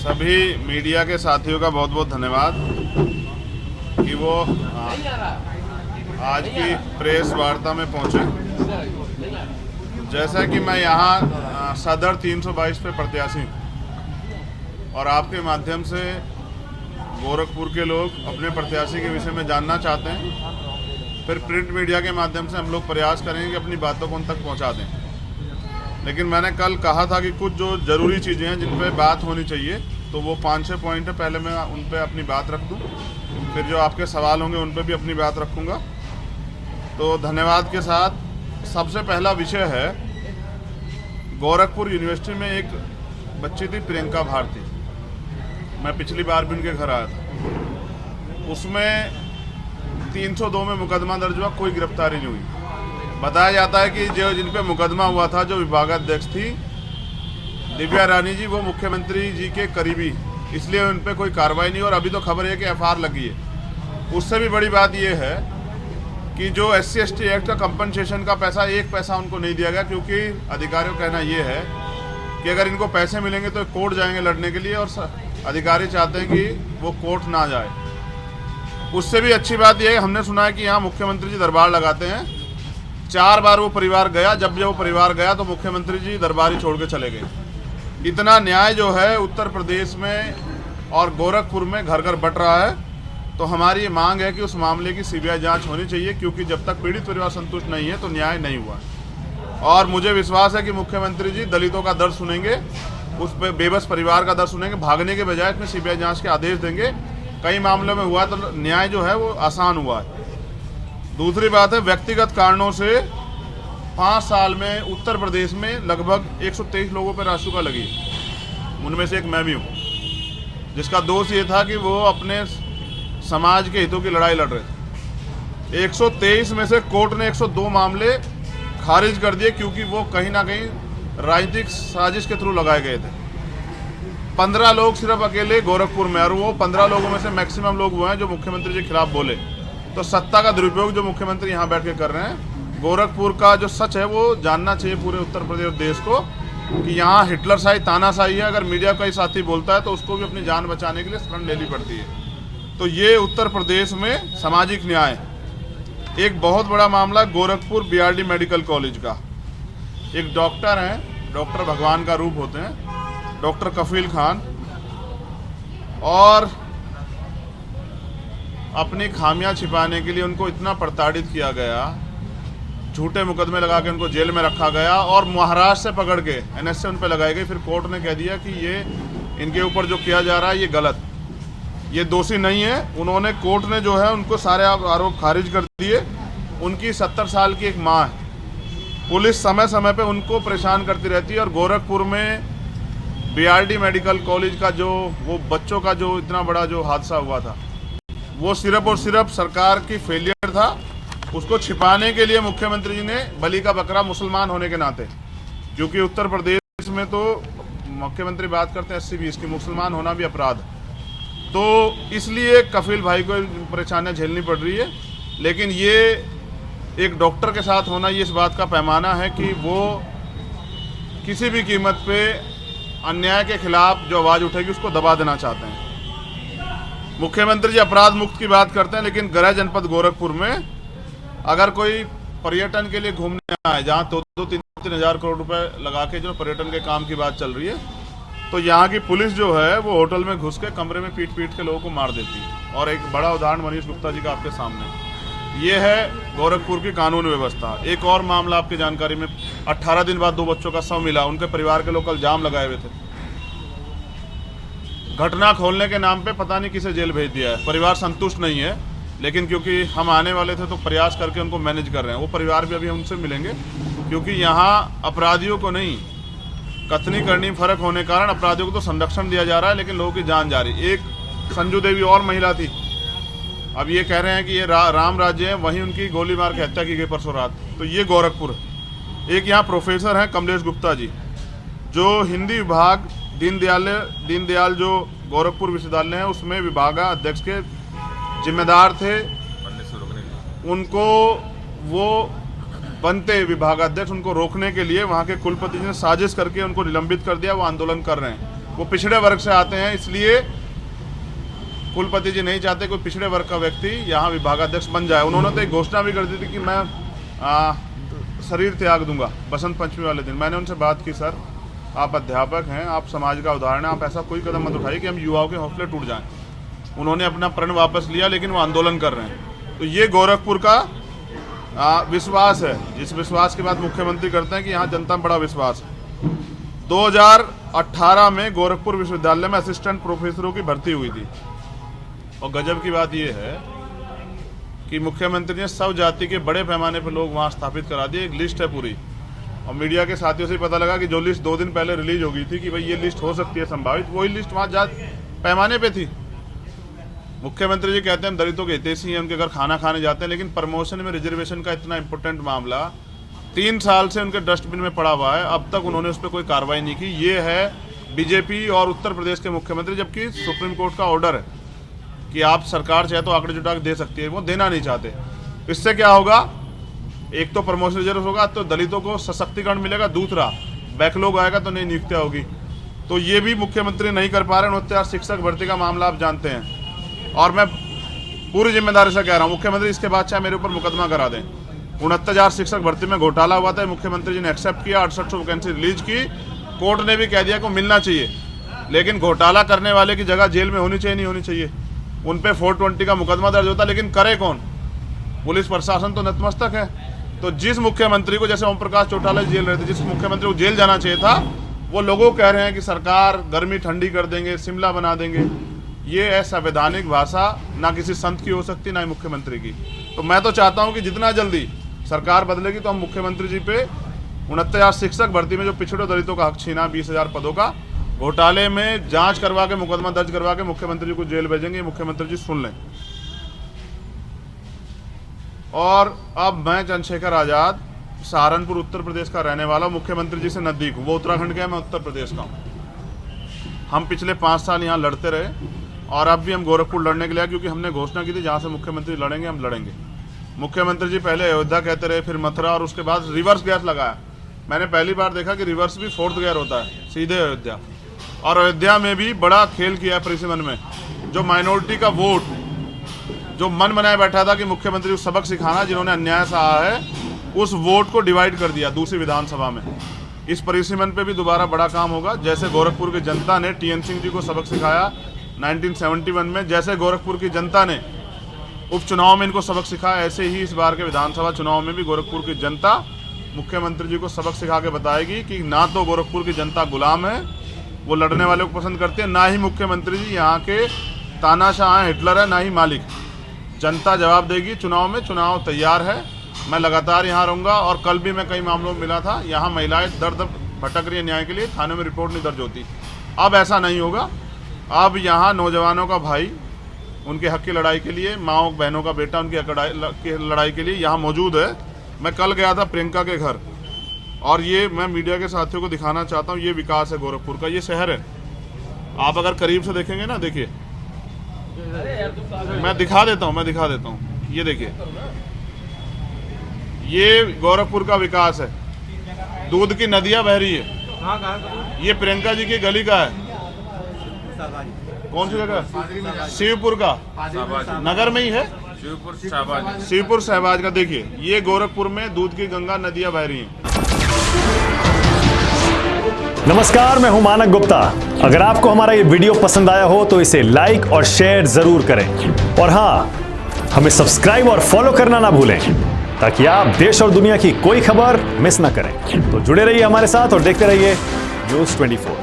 सभी मीडिया के साथियों का बहुत बहुत धन्यवाद कि वो आज की प्रेस वार्ता में पहुंचे। जैसा कि मैं यहाँ सदर 322 पे प्रत्याशी और आपके माध्यम से गोरखपुर के लोग अपने प्रत्याशी के विषय में जानना चाहते हैं, फिर प्रिंट मीडिया के माध्यम से हम लोग प्रयास करेंगे कि अपनी बातों को उन तक पहुँचा दें। लेकिन मैंने कल कहा था कि कुछ जो ज़रूरी चीज़ें हैं जिन पे बात होनी चाहिए, तो वो 5-6 पॉइंट है, पहले मैं उन पे अपनी बात रख दूं, फिर जो आपके सवाल होंगे उन पे भी अपनी बात रखूंगा। तो धन्यवाद के साथ सबसे पहला विषय है, गोरखपुर यूनिवर्सिटी में एक बच्ची थी प्रियंका भारती। मैं पिछली बार भी उनके घर आया था। उसमें 302 में मुकदमा दर्ज हुआ, कोई गिरफ्तारी नहीं हुई। बताया जाता है कि जो जिन पे मुकदमा हुआ था, जो विभागाध्यक्ष थी दिव्या रानी जी, वो मुख्यमंत्री जी के करीबी, इसलिए उन पे कोई कार्रवाई नहीं। और अभी तो खबर है कि एफआईआर लगी है। उससे भी बड़ी बात यह है कि जो SC/ST एक्ट का कंपनसेशन का पैसा, 1 पैसा उनको नहीं दिया गया, क्योंकि अधिकारियों का कहना ये है कि अगर इनको पैसे मिलेंगे तो कोर्ट जाएंगे लड़ने के लिए, और अधिकारी चाहते हैं कि वो कोर्ट ना जाए। उससे भी अच्छी बात यह है, हमने सुना है कि यहाँ मुख्यमंत्री जी दरबार लगाते हैं। 4 बार वो परिवार गया, जब वो परिवार गया तो मुख्यमंत्री जी दरबार ही छोड़ के चले गए। इतना न्याय जो है उत्तर प्रदेश में और गोरखपुर में घर घर बट रहा है। तो हमारी ये मांग है कि उस मामले की CBI जांच होनी चाहिए, क्योंकि जब तक पीड़ित परिवार संतुष्ट नहीं है तो न्याय नहीं हुआ। और मुझे विश्वास है कि मुख्यमंत्री जी दलितों का दर्द सुनेंगे, उस बेबस परिवार का दर्द सुनेंगे, भागने के बजाय इसमें CBI जाँच के आदेश देंगे। कई मामलों में हुआ तो न्याय जो है वो आसान हुआ है। दूसरी बात है, व्यक्तिगत कारणों से 5 साल में उत्तर प्रदेश में लगभग 123 लोगों पर रासुका लगी। उनमें से एक मैं भी हूँ, जिसका दोष ये था कि वो अपने समाज के हितों की लड़ाई लड़ रहे थे। 123 में से कोर्ट ने 102 मामले खारिज कर दिए, क्योंकि वो कहीं ना कहीं राजनीतिक साजिश के थ्रू लगाए गए थे। 15 लोग सिर्फ अकेले गोरखपुर में, और वो 15 लोगों में से मैक्सिमम लोग वो हैं जो मुख्यमंत्री जी के खिलाफ बोले। तो सत्ता का दुरुपयोग जो मुख्यमंत्री यहाँ बैठ के कर रहे हैं, गोरखपुर का जो सच है वो जानना चाहिए पूरे उत्तर प्रदेश देश को, कि यहाँ हिटलरशाही तानाशाही है। अगर मीडिया का ही साथी बोलता है तो उसको भी अपनी जान बचाने के लिए शरण लेनी पड़ती है। तो ये उत्तर प्रदेश में सामाजिक न्याय, एक बहुत बड़ा मामला गोरखपुर BRD मेडिकल कॉलेज का। एक डॉक्टर हैं, डॉक्टर भगवान का रूप होते हैं, डॉक्टर कफील खान, और अपनी खामियां छिपाने के लिए उनको इतना प्रताड़ित किया गया, झूठे मुकदमे लगा के उनको जेल में रखा गया, और महाराष्ट्र से पकड़ के NSA उन पर लगाई गई। फिर कोर्ट ने कह दिया कि ये इनके ऊपर जो किया जा रहा है ये गलत, ये दोषी नहीं है। उन्होंने, कोर्ट ने जो है उनको सारे आरोप खारिज कर दिए। उनकी 70 साल की एक माँ है, पुलिस समय समय पे उनको परेशान करती रहती है। और गोरखपुर में BRD मेडिकल कॉलेज का जो वो बच्चों का जो इतना बड़ा जो हादसा हुआ था, वो सिर्फ और सिर्फ सरकार की फेलियर था। उसको छिपाने के लिए मुख्यमंत्री जी ने बलि का बकरा मुसलमान होने के नाते, क्योंकि उत्तर प्रदेश में तो मुख्यमंत्री बात करते हैं 80-20 की, मुसलमान होना भी अपराध, तो इसलिए कफील भाई को परेशानियां झेलनी पड़ रही है। लेकिन ये एक डॉक्टर के साथ होना, ये इस बात का पैमाना है कि वो किसी भी कीमत पे अन्याय के खिलाफ जो आवाज़ उठेगी उसको दबा देना चाहते हैं। मुख्यमंत्री जी अपराध मुक्त की बात करते हैं, लेकिन गृह जनपद गोरखपुर में अगर कोई पर्यटन के लिए घूमने आए, जहाँ 2-3 हज़ार करोड़ रुपए लगा के जो पर्यटन के काम की बात चल रही है, तो यहाँ की पुलिस जो है वो होटल में घुस के कमरे में पीट के लोगों को मार देती है। और एक बड़ा उदाहरण मनीष गुप्ता जी का आपके सामने, ये है गोरखपुर की कानून व्यवस्था। एक और मामला आपकी जानकारी में, 18 दिन बाद 2 बच्चों का शव मिला, उनके परिवार के लोग कल जाम लगाए हुए थे। घटना खोलने के नाम पे पता नहीं किसे जेल भेज दिया है। परिवार संतुष्ट नहीं है, लेकिन क्योंकि हम आने वाले थे तो प्रयास करके उनको मैनेज कर रहे हैं। वो परिवार भी अभी उनसे मिलेंगे, क्योंकि यहाँ अपराधियों को नहीं, कथनी करनी फर्क होने के कारण अपराधियों को तो संरक्षण दिया जा रहा है, लेकिन लोगों की जान जा रही। एक संजू देवी और महिला थी, अब ये कह रहे हैं कि ये राम राज्य है, वहीं उनकी गोली मार के हत्या की गई परसों रात। तो ये गोरखपुर है। एक यहाँ प्रोफेसर हैं कमलेश गुप्ता जी, जो हिंदी विभाग दीनदयाल जो गोरखपुर विश्वविद्यालय है उसमें विभागाध्यक्ष के जिम्मेदार थे। उनको वो बनते विभागाध्यक्ष, उनको रोकने के लिए वहाँ के कुलपति ने साजिश करके उनको निलंबित कर दिया। वो आंदोलन कर रहे हैं। वो पिछड़े वर्ग से आते हैं, इसलिए कुलपति जी नहीं चाहते कोई पिछड़े वर्ग का व्यक्ति यहाँ विभागाध्यक्ष बन जाए। उन्होंने तो एक घोषणा भी कर दी थी कि मैं शरीर त्याग दूंगा बसंत पंचमी वाले दिन। मैंने उनसे बात की, सर आप अध्यापक हैं, आप समाज का उदाहरण है, आप ऐसा कोई कदम मत उठाइए कि हम युवाओं के हौसले टूट जाएं। उन्होंने अपना प्रण वापस लिया, लेकिन वो आंदोलन कर रहे हैं। तो ये गोरखपुर का विश्वास है, जिस विश्वास की बात मुख्यमंत्री करते हैं कि यहाँ जनता में बड़ा विश्वास है। 2018 में गोरखपुर विश्वविद्यालय में असिस्टेंट प्रोफेसरों की भर्ती हुई थी, और गजब की बात यह है कि मुख्यमंत्री ने सब जाति के बड़े पैमाने पर लोग वहाँ स्थापित करा दिए। एक लिस्ट है पूरी, और मीडिया के साथियों से पता लगा कि जो लिस्ट 2 दिन पहले रिलीज हो गई थी कि भाई ये लिस्ट हो सकती है संभावित, वही लिस्ट वहाँ जाति पैमाने पे थी। मुख्यमंत्री जी कहते हैं हम दलितों के हितैषी हैं, उनके घर खाना खाने जाते हैं, लेकिन प्रमोशन में रिजर्वेशन का इतना इंपॉर्टेंट मामला 3 साल से उनके डस्टबिन में पड़ा हुआ है, अब तक उन्होंने उस पर कोई कार्रवाई नहीं की। ये है बीजेपी और उत्तर प्रदेश के मुख्यमंत्री, जबकि सुप्रीम कोर्ट का ऑर्डर है कि आप सरकार चाहे तो आंकड़े जुटा के दे सकती है, वो देना नहीं चाहते। इससे क्या होगा, एक तो प्रमोशन रिजर्व होगा तो दलितों को सशक्तिकरण मिलेगा, दूसरा बैकलॉग आएगा तो नई नियुक्तियां होगी। तो ये भी मुख्यमंत्री नहीं कर पा रहे। 69 शिक्षक भर्ती का मामला आप जानते हैं, और मैं पूरी जिम्मेदारी से कह रहा हूँ मुख्यमंत्री इसके बाद चाहे मेरे ऊपर मुकदमा करा दें। 69 शिक्षक भर्ती में घोटाला हुआ था, मुख्यमंत्री जी ने एक्सेप्ट किया, 6800 वैकेंसी रिलीज की, कोर्ट ने भी कह दिया कि मिलना चाहिए, लेकिन घोटाला करने वाले की जगह जेल में होनी चाहिए, नहीं होनी चाहिए। उन पे 420 का मुकदमा दर्ज होता, लेकिन करे कौन? पुलिस प्रशासन तो नतमस्तक है। तो जिस मुख्यमंत्री को, जैसे ओम प्रकाश चौटाला जेल रहे थे, जिस मुख्यमंत्री को जेल जाना चाहिए था, वो लोगों कह रहे हैं कि सरकार गर्मी ठंडी कर देंगे, शिमला बना देंगे। ये असंवैधानिक भाषा ना किसी संत की हो सकती, ना ही मुख्यमंत्री की। तो मैं तो चाहता हूं कि जितना जल्दी सरकार बदलेगी तो हम मुख्यमंत्री जी पे 69 शिक्षक भर्ती में जो पिछड़े दलितों का हक छीना 20,000 पदों का, घोटाले में जांच करवा के मुकदमा दर्ज करवा के मुख्यमंत्री जी को जेल भेजेंगे। मुख्यमंत्री जी सुन लें। और अब मैं चंद्रशेखर आजाद, सहारनपुर उत्तर प्रदेश का रहने वाला, मुख्यमंत्री जी से नजदीक हूँ। वो उत्तराखंड के हैं, मैं उत्तर प्रदेश का हूँ। हम पिछले 5 साल यहाँ लड़ते रहे, और अब भी हम गोरखपुर लड़ने के लिए, क्योंकि हमने घोषणा की थी जहाँ से मुख्यमंत्री लड़ेंगे हम लड़ेंगे। मुख्यमंत्री जी पहले अयोध्या कहते रहे, फिर मथुरा, और उसके बाद रिवर्स गियर लगाया। मैंने पहली बार देखा कि रिवर्स भी 4th गियर होता है, सीधे अयोध्या। और अयोध्या में भी बड़ा खेल किया है परिसीमन में। जो माइनॉरिटी का वोट, जो मन बनाए बैठा था कि मुख्यमंत्री को सबक सिखाना, जिन्होंने अन्याय सहा है, उस वोट को डिवाइड कर दिया दूसरी विधानसभा में। इस परिसीमन पे भी दोबारा बड़ा काम होगा। जैसे गोरखपुर की जनता ने TN सिंह जी को सबक सिखाया 1971 में, जैसे गोरखपुर की जनता ने उपचुनाव में इनको सबक सिखाया, ऐसे ही इस बार के विधानसभा चुनाव में भी गोरखपुर की जनता मुख्यमंत्री जी को सबक सिखा के बताएगी कि ना तो गोरखपुर की जनता गुलाम है, वो लड़ने वाले को पसंद करते हैं, ना ही मुख्यमंत्री जी यहाँ के तानाशाह हिटलर है, ना ही मालिक। जनता जवाब देगी चुनाव में। चुनाव तैयार है, मैं लगातार यहाँ रहूँगा। और कल भी मैं कई मामलों में मिला था, यहाँ महिलाएं दर दर भटक रही है न्याय के लिए, थाने में रिपोर्ट नहीं दर्ज होती। अब ऐसा नहीं होगा। अब यहाँ नौजवानों का भाई उनके हक की लड़ाई के लिए, माँओं बहनों का बेटा उनकी लड़ाई के लिए यहाँ मौजूद है। मैं कल गया था प्रियंका के घर, और ये मैं मीडिया के साथियों को दिखाना चाहता हूँ। ये विकास है गोरखपुर का, ये शहर है। आप अगर करीब से देखेंगे ना, देखिए, मैं दिखा देता हूँ, ये देखिए, ये गोरखपुर का विकास है। दूध की नदियां बह रही है। ये प्रियंका जी की गली का है। कौन सी जगह? शिवपुर का, नगर में ही है, शिवपुर शहबाज का। देखिए, ये गोरखपुर में दूध की गंगा नदियां बह रही हैं। नमस्कार, मैं हूं मानक गुप्ता। अगर आपको हमारा ये वीडियो पसंद आया हो तो इसे लाइक और शेयर जरूर करें, और हां, हमें सब्सक्राइब और फॉलो करना ना भूलें, ताकि आप देश और दुनिया की कोई खबर मिस ना करें। तो जुड़े रहिए हमारे साथ और देखते रहिए न्यूज़ 24।